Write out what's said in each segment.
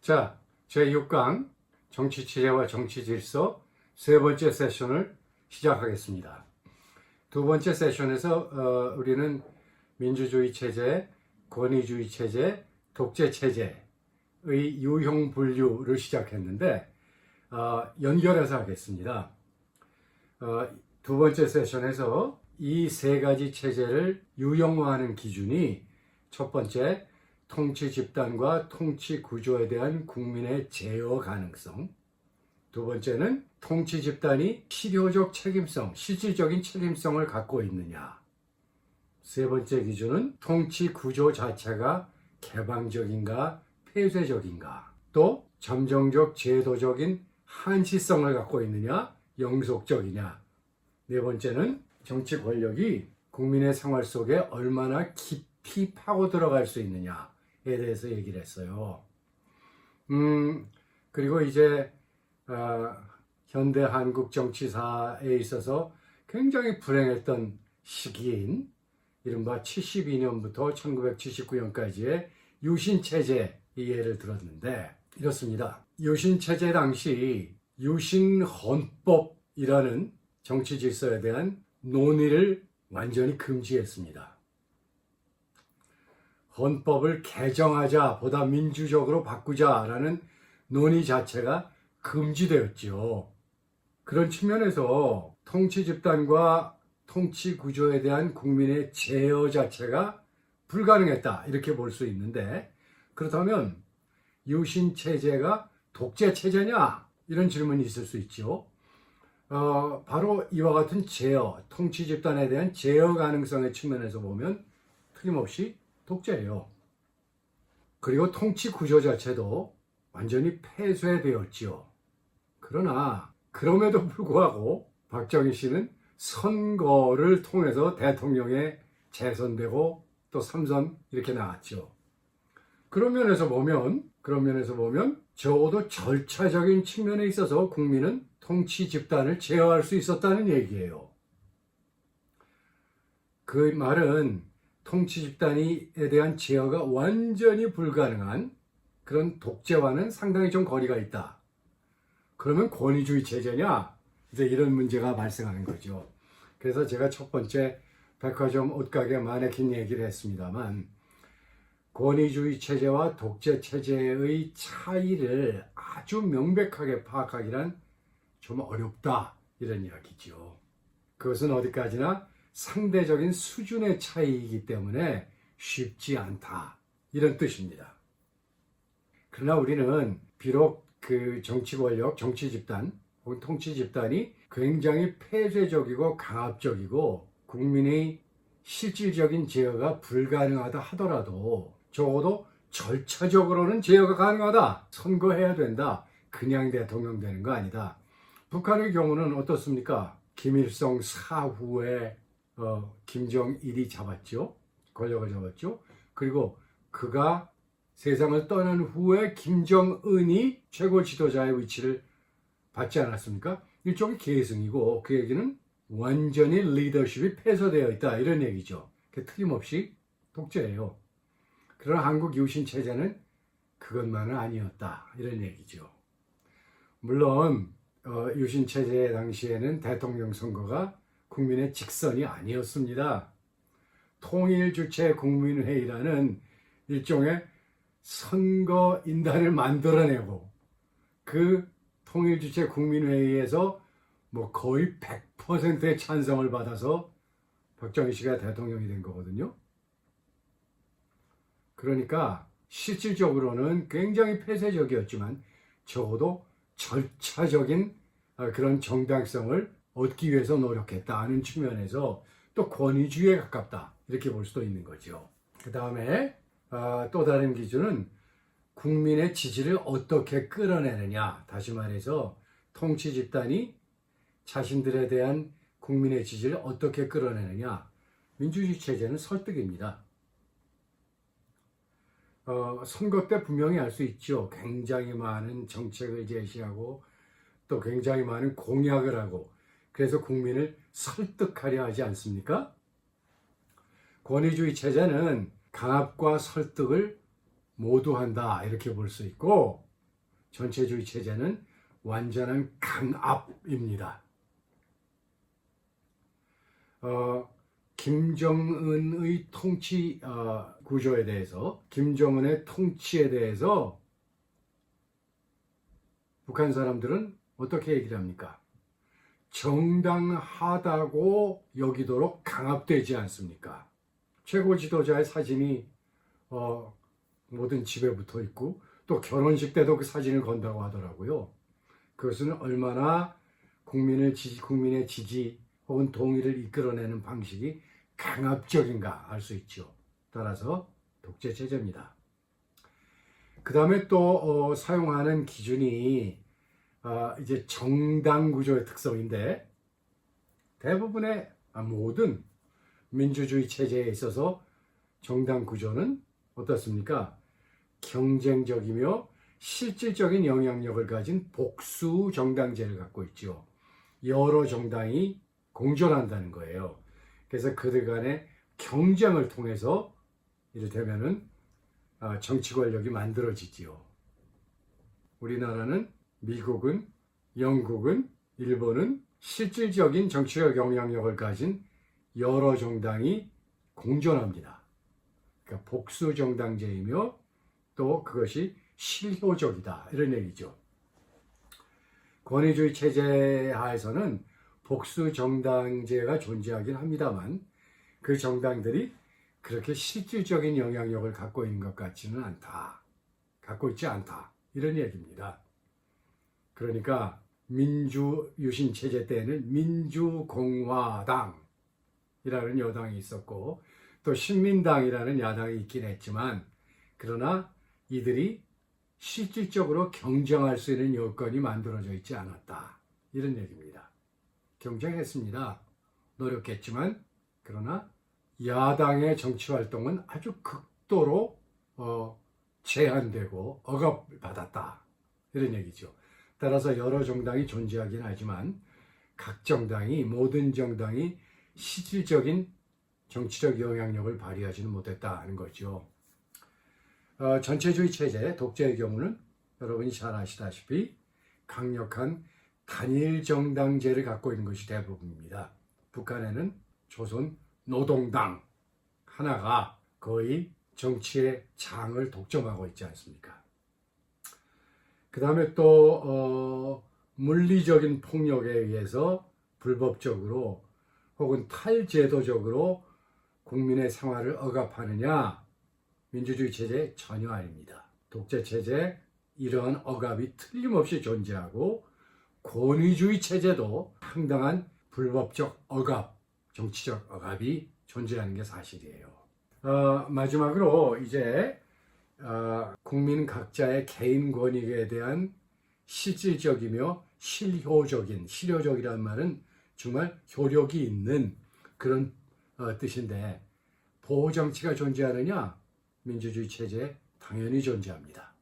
자, 제6강 정치체제와 정치질서 세 번째 세션을 시작하겠습니다. 두 번째 세션에서 우리는 민주주의 체제, 권위주의 체제, 독재 체제의 유형 분류를 시작했는데 연결해서 하겠습니다. 두 번째 세션에서 이 세 가지 체제를 유형화하는 기준이 첫 번째, 통치 집단과 통치 구조에 대한 국민의 제어 가능성. 두 번째는 통치 집단이 실효적 책임성, 실질적인 책임성을 갖고 있느냐. 세 번째 기준은 통치 구조 자체가 개방적인가, 폐쇄적인가. 또 점정적 제도적인 한시성을 갖고 있느냐, 영속적이냐. 네 번째는 정치 권력이 국민의 생활 속에 얼마나 깊이 파고 들어갈 수 있느냐에 대해서 얘기를 했어요. 그리고 이제 현대 한국 정치사에 있어서 굉장히 불행했던 시기인 이른바 72년부터 1979년까지의 유신체제의 예를 들었는데 이렇습니다. 유신체제 당시 유신헌법이라는 정치 질서에 대한 논의를 완전히 금지했습니다. 헌법을 개정하자, 보다 민주적으로 바꾸자라는 논의 자체가 금지되었죠. 그런 측면에서 통치 집단과 통치 구조에 대한 국민의 제어 자체가 불가능했다, 이렇게 볼 수 있는데, 그렇다면 유신 체제가 독재 체제냐, 이런 질문이 있을 수 있죠. 바로 이와 같은 제어, 통치 집단에 대한 제어 가능성의 측면에서 보면 틀림없이 독재예요. 그리고 통치 구조 자체도 완전히 폐쇄되었지요. 그러나 그럼에도 불구하고 박정희 씨는 선거를 통해서 대통령에 재선되고 또 3선 이렇게 나왔죠. 그런 면에서 보면 적어도 절차적인 측면에 있어서 국민은 통치 집단을 제어할 수 있었다는 얘기예요. 그 말은 통치 집단에 대한 제어가 완전히 불가능한 그런 독재와는 상당히 좀 거리가 있다. 그러면 권위주의 체제냐? 이제 이런 문제가 발생하는 거죠. 그래서 제가 첫 번째 백화점 옷가게 마네킹 얘기를 했습니다만, 권위주의 체제와 독재 체제의 차이를 아주 명백하게 파악하기란 좀 어렵다, 이런 이야기죠. 그것은 어디까지나 상대적인 수준의 차이이기 때문에 쉽지 않다, 이런 뜻입니다. 그러나 우리는 비록 그 정치 권력, 정치 집단 혹은 통치 집단이 굉장히 폐쇄적이고 강압적이고 국민의 실질적인 제어가 불가능하다 하더라도 적어도 절차적으로는 제어가 가능하다. 선거해야 된다. 그냥 대통령 되는 거 아니다. 북한의 경우는 어떻습니까? 김일성 사후에 김정일이 잡았죠. 권력을 잡았죠. 그리고 그가 세상을 떠난 후에 김정은이 최고 지도자의 위치를 받지 않았습니까? 일종의 계승이고 그 얘기는 완전히 리더십이 폐쇄되어 있다, 이런 얘기죠. 틀림없이 독재예요. 그러나 한국 유신 체제는 그것만은 아니었다, 이런 얘기죠. 물론 유신 체제 당시에는 대통령 선거가 국민의 직선이 아니었습니다. 통일 주체 국민회의라는 일종의 선거인단을 만들어내고 그 통일 주체 국민회의에서 거의 100%의 찬성을 받아서 박정희 씨가 대통령이 된 거거든요. 그러니까 실질적으로는 굉장히 폐쇄적이었지만 적어도 절차적인 그런 정당성을 얻기 위해서 노력했다는 측면에서 또 권위주의에 가깝다, 이렇게 볼 수도 있는 거죠. 그 다음에 또 다른 기준은 국민의 지지를 어떻게 끌어내느냐. 다시 말해서 통치 집단이 자신들에 대한 국민의 지지를 어떻게 끌어내느냐. 민주주의 체제는 설득입니다. 선거 때 분명히 알 수 있죠. 굉장히 많은 정책을 제시하고 또 굉장히 많은 공약을 하고 그래서 국민을 설득하려 하지 않습니까? 권위주의 체제는 강압과 설득을 모두 한다, 이렇게 볼 수 있고, 전체주의 체제는 완전한 강압입니다. 김정은의 통치 구조에 대해서, 김정은의 통치에 대해서 북한 사람들은 어떻게 얘기를 합니까? 정당하다고 여기도록 강압되지 않습니까? 최고 지도자의 사진이 모든 집에 붙어 있고 또 결혼식 때도 그 사진을 건다고 하더라고요. 그것은 얼마나 국민의 지지 혹은 동의를 이끌어내는 방식이 강압적인가 알 수 있죠. 따라서 독재 체제입니다. 그 다음에 또 사용하는 기준이 이제 정당 구조의 특성인데, 대부분의 모든 민주주의 체제에 있어서 정당 구조는 어떻습니까? 경쟁적이며 실질적인 영향력을 가진 복수 정당제를 갖고 있죠. 여러 정당이 공존한다는 거예요. 그래서 그들 간의 경쟁을 통해서 이를테면은 정치 권력이 만들어지지요. 우리나라는, 미국은, 영국은, 일본은 실질적인 정치적 영향력을 가진 여러 정당이 공존합니다. 그러니까 복수 정당제이며 또 그것이 실효적이다, 이런 얘기죠. 권위주의 체제 하에서는 복수 정당제가 존재하긴 합니다만 그 정당들이 그렇게 실질적인 영향력을 갖고 있는 것 같지는 않다. 갖고 있지 않다. 이런 얘기입니다. 그러니까 민주유신 체제 때에는 민주공화당이라는 여당이 있었고 또 신민당이라는 야당이 있긴 했지만, 그러나 이들이 실질적으로 경쟁할 수 있는 여건이 만들어져 있지 않았다. 이런 얘기입니다. 경쟁했습니다. 노력했지만, 그러나 야당의 정치활동은 아주 극도로 제한되고 억압받았다. 이런 얘기죠. 따라서 여러 정당이 존재하긴 하지만 각 정당이, 모든 정당이 실질적인 정치적 영향력을 발휘하지는 못했다는 거죠. 전체주의 체제, 독재의 경우는 여러분이 잘 아시다시피 강력한 단일 정당제를 갖고 있는 것이 대부분입니다. 북한에는 조선 노동당 하나가 거의 정치의 장을 독점하고 있지 않습니까? 그 다음에 또 물리적인 폭력에 의해서 불법적으로 혹은 탈제도적으로 국민의 생활을 억압하느냐? 민주주의 체제 전혀 아닙니다. 독재 체제 이러한 억압이 틀림없이 존재하고, 권위주의 체제도 상당한 불법적 억압, 정치적 억압이 존재하는 게 사실이에요. 마지막으로 이제 국민 각자의 개인 권익에 대한 실질적이며 실효적이라는 말은 정말 효력이 있는 그런 뜻인데, 보호장치가 존재하느냐? 민주주의 체제에 당연히 존재합니다.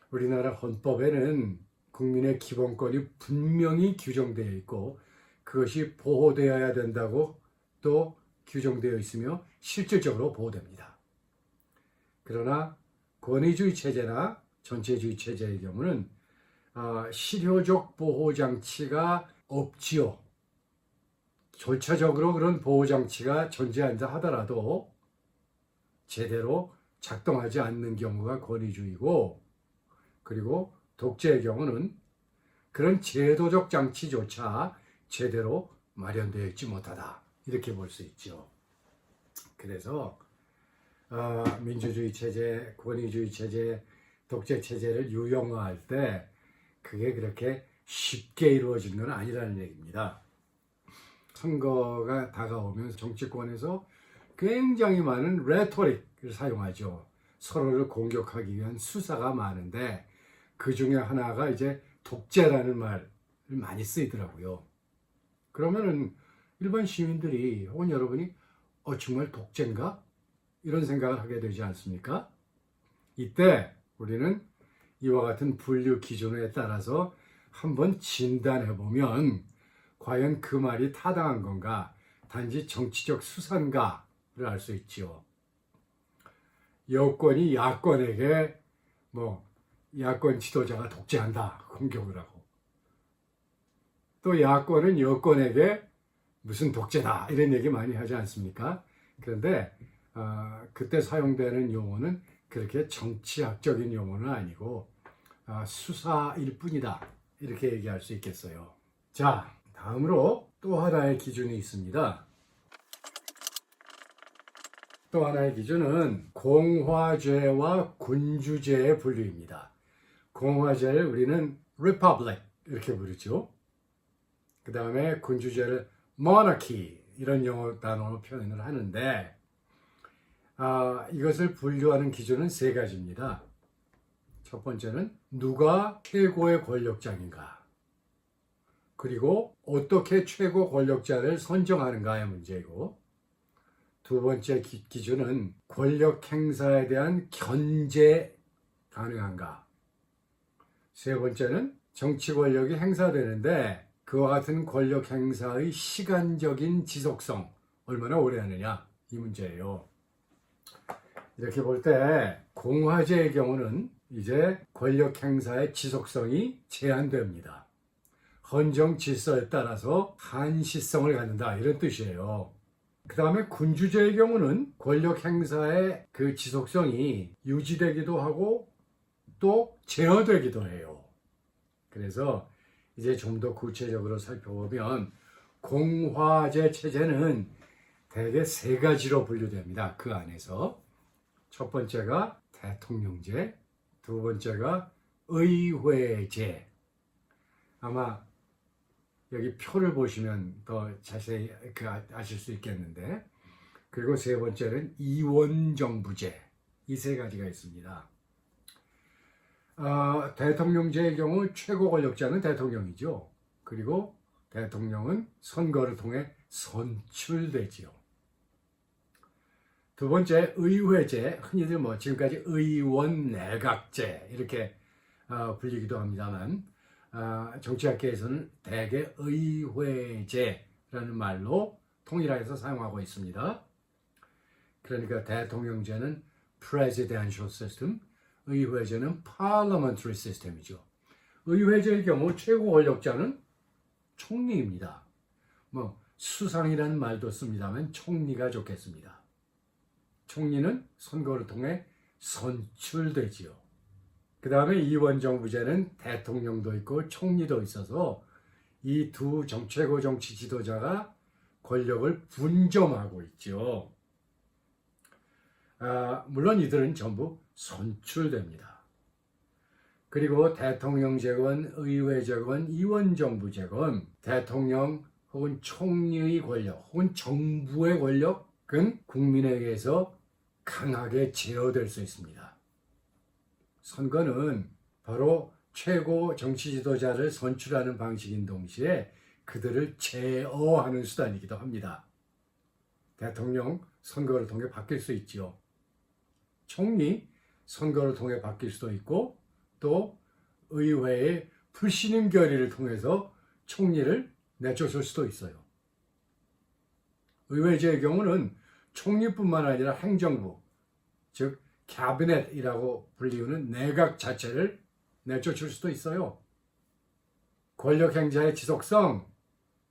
우리나라 헌법에는 국민의 기본권이 분명히 규정되어 있고 그것이 보호되어야 된다고 또 규정되어 있으며 실질적으로 보호됩니다. 그러나 권위주의 체제나 전체주의 체제의 경우는 실효적 보호장치가 없지요. 절차적으로 그런 보호장치가 존재한다 하더라도 제대로 작동하지 않는 경우가 권위주의고, 그리고 독재의 경우는 그런 제도적 장치조차 제대로 마련되어 있지 못하다, 이렇게 볼 수 있죠. 그래서 민주주의 체제, 권위주의 체제, 독재 체제를 유형화할 때 그게 그렇게 쉽게 이루어진 건 아니라는 얘기입니다. 선거가 다가오면 정치권에서 굉장히 많은 레토릭을 사용하죠. 서로를 공격하기 위한 수사가 많은데 그 중에 하나가 이제 독재라는 말을 많이 쓰이더라고요. 그러면은 일반 시민들이 혹은 여러분이 정말 독재인가? 이런 생각을 하게 되지 않습니까? 이때 우리는 이와 같은 분류 기준에 따라서 한번 진단해보면 과연 그 말이 타당한 건가, 단지 정치적 수사인가를 알 수 있지요. 여권이 야권에게 야권 지도자가 독재한다, 공격을 하고. 또 야권은 여권에게 무슨 독재다 이런 얘기 많이 하지 않습니까? 그런데 그때 사용되는 용어는 그렇게 정치학적인 용어는 아니고 수사일 뿐이다, 이렇게 얘기할 수 있겠어요. 자, 다음으로 또 하나의 기준이 있습니다. 또 하나의 기준은 공화제와 군주제의 분류입니다. 공화제를 우리는 Republic 이렇게 부르죠. 그 다음에 군주제를 Monarchy 이런 영어 단어로 표현을 하는데 이것을 분류하는 기준은 세 가지입니다. 첫 번째는 누가 최고의 권력자인가, 그리고 어떻게 최고 권력자를 선정하는가의 문제이고, 두 번째 기준은 권력 행사에 대한 견제 가능한가, 세 번째는 정치 권력이 행사되는데 그와 같은 권력 행사의 시간적인 지속성 얼마나 오래 하느냐, 이 문제예요. 이렇게 볼 때 공화제의 경우는 이제 권력 행사의 지속성이 제한됩니다. 헌정 질서에 따라서 한시성을 갖는다, 이런 뜻이에요. 그 다음에 군주제의 경우는 권력 행사의 그 지속성이 유지되기도 하고 또 제어되기도 해요. 그래서 이제 좀 더 구체적으로 살펴보면 공화제 체제는 대개 세 가지로 분류됩니다. 그 안에서 첫 번째가 대통령제, 두 번째가 의회제, 아마 여기 표를 보시면 더 자세히 아실 수 있겠는데, 그리고 세 번째는 이원정부제, 이 세 가지가 있습니다. 대통령제의 경우 최고 권력자는 대통령이죠. 그리고 대통령은 선거를 통해 선출되지요. 두 번째 의회제, 흔히들 지금까지 의원 내각제 이렇게 불리기도 합니다만, 정치학계에서는 대개 의회제라는 말로 통일해서 사용하고 있습니다. 그러니까 대통령제는 presidential system, 의회제는 parliamentary system이죠. 의회제의 경우 최고 권력자는 총리입니다. 수상이라는 말도 씁니다만 총리가 좋겠습니다. 총리는 선거를 통해 선출되지요. 그 다음에 이원정부제는 대통령도 있고 총리도 있어서 이 두 최고 정치 지도자가 권력을 분점하고 있죠. 물론 이들은 전부 선출됩니다. 그리고 대통령제건 의회제건 이원정부제건 대통령 혹은 총리의 권력 혹은 정부의 권력은 국민에 의해서 강하게 제어될 수 있습니다. 선거는 바로 최고 정치 지도자를 선출하는 방식인 동시에 그들을 제어하는 수단이기도 합니다. 대통령 선거를 통해 바뀔 수 있지요. 총리 선거를 통해 바뀔 수도 있고, 또 의회의 불신임 결의를 통해서 총리를 내쫓을 수도 있어요. 의회제의 경우는 총리뿐만 아니라 행정부, 즉 캐비넷이라고 불리우는 내각 자체를 내쫓을 수도 있어요. 권력 행사의 지속성,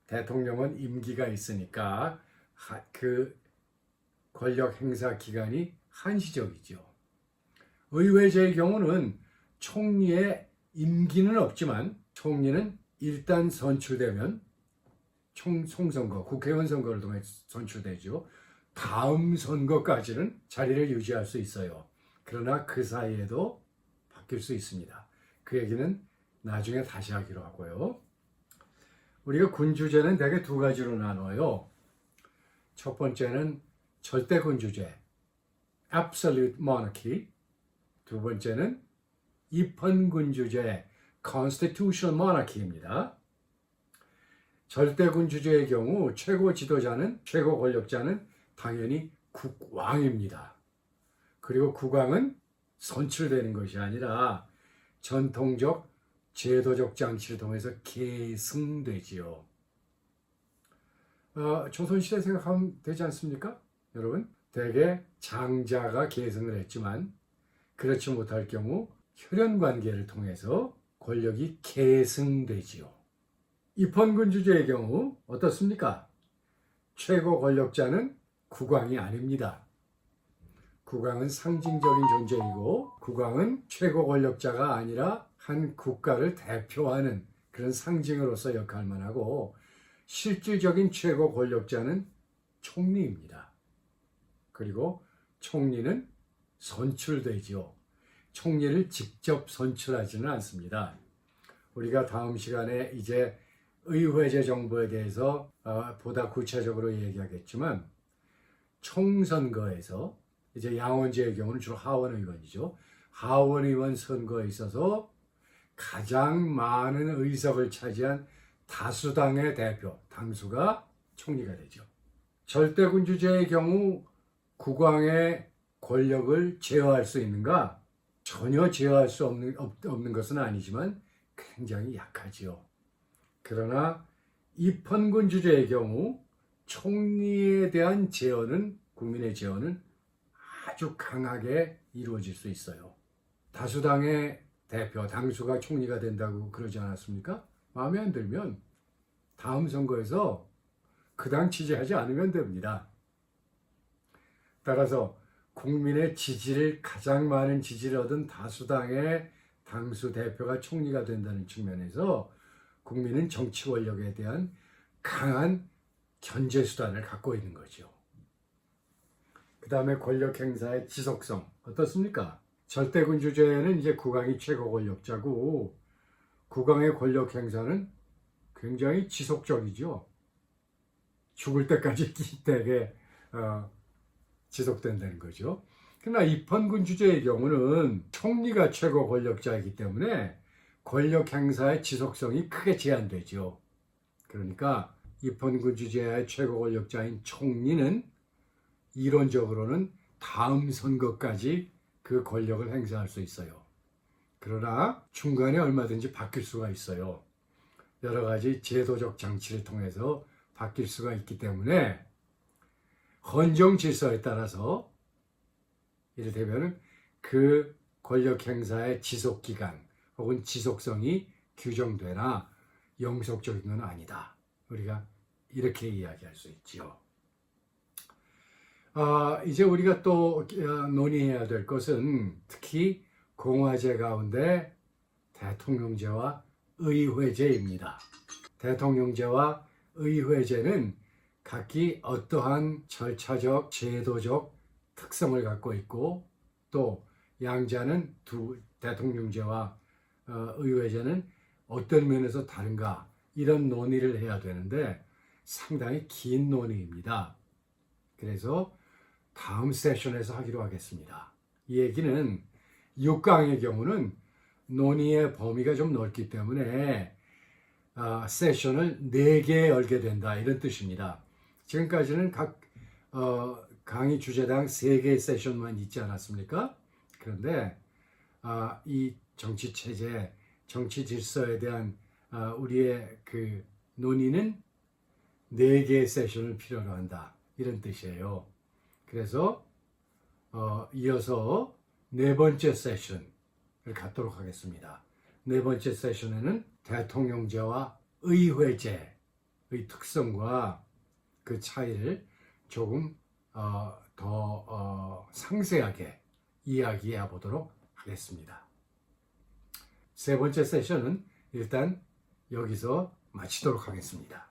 대통령은 임기가 있으니까 그 권력 행사 기간이 한시적이죠. 의회제의 경우는 총리의 임기는 없지만 총리는 일단 선출되면 총선거, 국회의원 선거를 통해 선출되죠. 다음 선거까지는 자리를 유지할 수 있어요. 그러나 그 사이에도 바뀔 수 있습니다. 그 얘기는 나중에 다시 하기로 하고요. 우리가 군주제는 대개 두 가지로 나눠요. 첫 번째는 절대군주제, absolute monarchy. 두 번째는 입헌군주제, constitutional monarchy입니다. 절대군주제의 경우 최고 지도자는, 최고 권력자는 당연히 국왕입니다. 그리고 국왕은 선출되는 것이 아니라 전통적 제도적 장치를 통해서 계승되지요. 조선시대 생각하면 되지 않습니까? 여러분, 대개 장자가 계승을 했지만 그렇지 못할 경우 혈연 관계를 통해서 권력이 계승되지요. 입헌군주제의 경우 어떻습니까? 최고 권력자는 국왕이 아닙니다. 국왕은 상징적인 존재이고 국왕은 최고 권력자가 아니라 한 국가를 대표하는 그런 상징으로서 역할만 하고 실질적인 최고 권력자는 총리입니다. 그리고 총리는 선출되지요. 총리를 직접 선출하지는 않습니다. 우리가 다음 시간에 이제 의회제 정부에 대해서 보다 구체적으로 얘기하겠지만 총선거에서 이제 양원제의 경우는 주로 하원의원이죠. 하원의원 선거에 있어서 가장 많은 의석을 차지한 다수당의 대표, 당수가 총리가 되죠. 절대군주제의 경우 국왕의 권력을 제어할 수 있는가? 전혀 제어할 수 없는 것은 아니지만 굉장히 약하지요. 그러나 입헌군주제의 경우 총리에 대한 제어는, 국민의 제어는 아주 강하게 이루어질 수 있어요. 다수당의 대표, 당수가 총리가 된다고 그러지 않았습니까? 마음에 안 들면 다음 선거에서 그 당 지지하지 않으면 됩니다. 따라서 국민의 지지를, 가장 많은 지지를 얻은 다수당의 당수 대표가 총리가 된다는 측면에서 국민은 정치 권력에 대한 강한 견제 수단을 갖고 있는 거죠. 그 다음에 권력 행사의 지속성 어떻습니까? 절대군주제에는 이제 국왕이 최고 권력자고 국왕의 권력 행사는 굉장히 지속적이죠. 죽을 때까지 대개 지속된다는 거죠. 그러나 입헌군주제의 경우는 총리가 최고 권력자이기 때문에 권력 행사의 지속성이 크게 제한되죠. 그러니까 입헌군주제의 최고 권력자인 총리는 이론적으로는 다음 선거까지 그 권력을 행사할 수 있어요. 그러나 중간에 얼마든지 바뀔 수가 있어요. 여러 가지 제도적 장치를 통해서 바뀔 수가 있기 때문에 헌정 질서에 따라서 이를테면 그 권력 행사의 지속 기간 혹은 지속성이 규정되나 영속적인 건 아니다. 우리가 이렇게 이야기할 수 있지요. 이제 우리가 또 논의해야 될 것은 특히 공화제 가운데 대통령제와 의회제입니다. 대통령제와 의회제는 각기 어떠한 절차적, 제도적 특성을 갖고 있고 또 양자는 대통령제와 의회제는 어떤 면에서 다른가 이런 논의를 해야 되는데 상당히 긴 논의입니다. 그래서 다음 세션에서 하기로 하겠습니다. 이 얘기는 6강의 경우는 논의의 범위가 좀 넓기 때문에 세션을 4개 열게 된다 이런 뜻입니다. 지금까지는 각 강의 주제당 3개의 세션만 있지 않았습니까? 그런데 이 정치 체제, 정치 질서에 대한 우리의 그 논의는 4개의 세션을 필요로 한다 이런 뜻이에요. 그래서 이어서 4번째 세션을 갖도록 하겠습니다. 4번째 세션에는 대통령제와 의회제의 특성과 그 차이를 조금 더 상세하게 이야기해 보도록 하겠습니다. 3번째 세션은 일단 여기서 마치도록 하겠습니다.